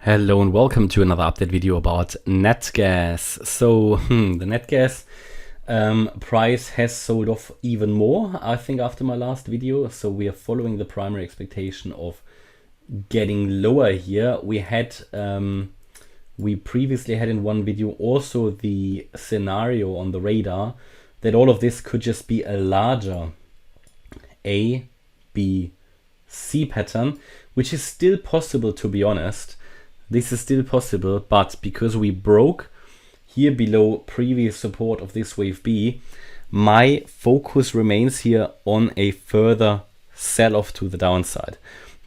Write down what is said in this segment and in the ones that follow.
Hello and welcome to another update video about Natgas. So the Natgas price has sold off even more, I think, after my last video. So we are following the primary expectation of getting lower here. We previously had in one video also the scenario on the radar that all of this could just be a larger A, B, C pattern, which is still possible, to be honest. This is still possible, but because we broke here below previous support of this wave B, my focus remains here on a further sell-off to the downside.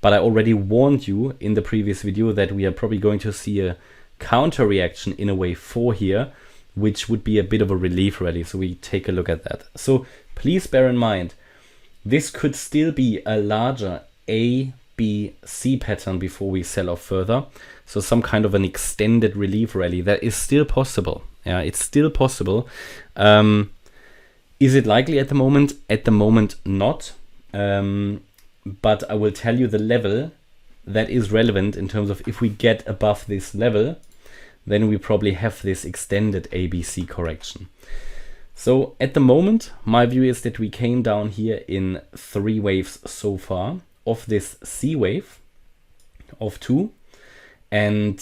But I already warned you in the previous video that we are probably going to see a counter reaction in a wave 4 here, which would be a bit of a relief rally. So we take a look at that. So please bear in mind, this could still be a larger A, B, C pattern before we sell off further. So some kind of an extended relief rally that is still possible. Yeah, it's still possible. Is it likely at the moment? At the moment, not. But I will tell you the level that is relevant in terms of if we get above this level, then we probably have this extended ABC correction. So at the moment, my view is that we came down here in 3 waves so far of this C wave of 2. And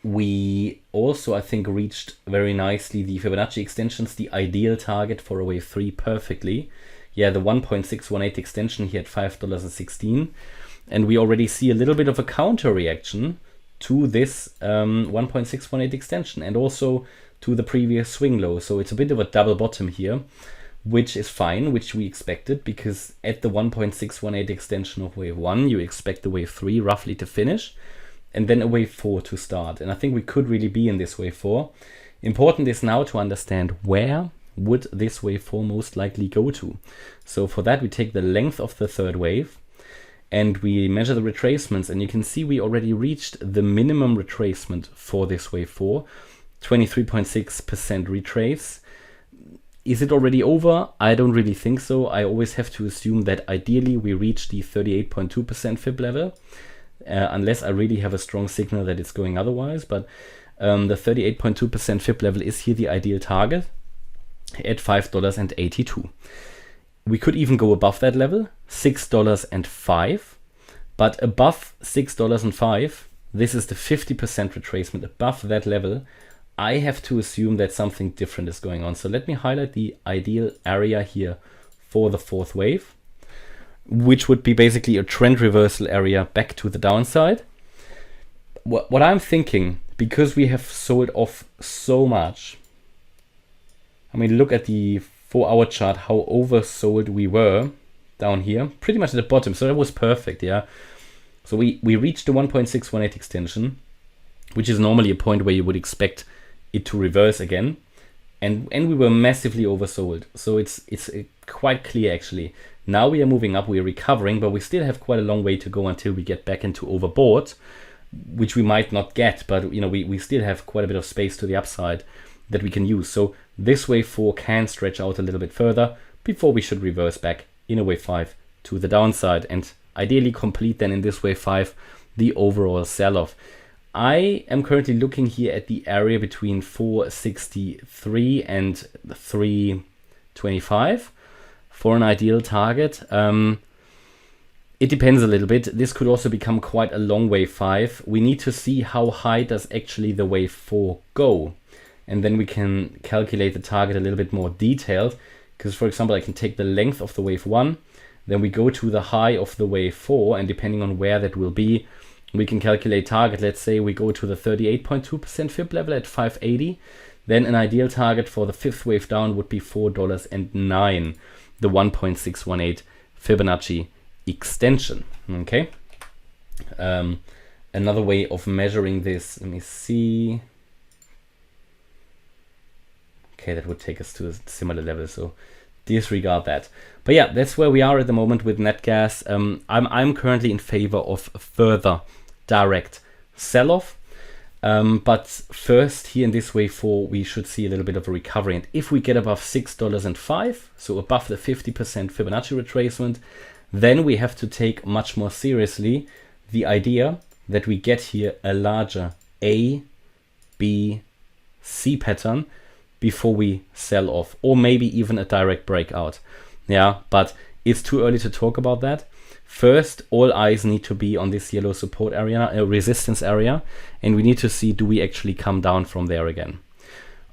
we also, I think, reached very nicely the Fibonacci extensions, the ideal target for a wave 3 perfectly. Yeah, the 1.618 extension here at $5.16. And we already see a little bit of a counter reaction to this 1.618 extension and also to the previous swing low. So it's a bit of a double bottom here, which is fine, which we expected, because at the 1.618 extension of wave 1, you expect the wave 3 roughly to finish and then a wave 4 to start. And I think we could really be in this wave 4. Important is now to understand where would this wave 4 most likely go to. So for that, we take the length of the third wave and we measure the retracements, and you can see we already reached the minimum retracement for this wave 4, 23.6% retrace. Is it already over? I don't really think so. I always have to assume that ideally we reach the 38.2% Fib level, unless I really have a strong signal that it's going otherwise. But the 38.2% Fib level is here the ideal target at $5.82. We could even go above that level, $6.05. But above $6.05, this is the 50% retracement. Above that level, I have to assume that something different is going on. So let me highlight the ideal area here for the fourth wave, which would be basically a trend reversal area back to the downside. What I'm thinking, because we have sold off so much, I mean, look at the 4-hour chart, how oversold we were down here, pretty much at the bottom. So that was perfect, yeah. So we reached the 1.618 extension, which is normally a point where you would expect it to reverse again, and we were massively oversold. So it's quite clear actually. Now we are moving up, we are recovering, but we still have quite a long way to go until we get back into overbought, which we might not get, but you know, we still have quite a bit of space to the upside that we can use. So this wave 4 can stretch out a little bit further before we should reverse back in a wave 5 to the downside and ideally complete then in this wave 5 the overall sell-off. I am currently looking here at the area between 463 and 325 for an ideal target. It depends a little bit. This could also become quite a long wave 5. We need to see how high does actually the wave 4 go. And then we can calculate the target a little bit more detailed. Because for example, I can take the length of the wave 1, then we go to the high of the wave 4, and depending on where that will be, we can calculate target. Let's say we go to the 38.2% Fib level at 580. Then an ideal target for the fifth wave down would be $4.09, the 1.618 Fibonacci extension. Okay. Another way of measuring this, let me see. Okay, that would take us to a similar level, so disregard that. But yeah, that's where we are at the moment with Natgas. I'm currently in favor of further direct sell-off. But first, here in this wave 4, we should see a little bit of a recovery. And if we get above $6.05, so above the 50% Fibonacci retracement, then we have to take much more seriously the idea that we get here a larger A, B, C pattern before we sell off, or maybe even a direct breakout. Yeah, but it's too early to talk about that. First, all eyes need to be on this yellow support area, resistance area, and we need to see, do we actually come down from there again?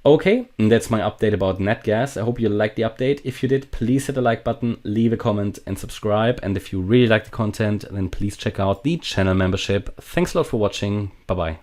Okay, and that's my update about Natgas. I hope you liked the update. If you did, please hit the like button, leave a comment and subscribe. And if you really like the content, then please check out the channel membership. Thanks a lot for watching. Bye-bye.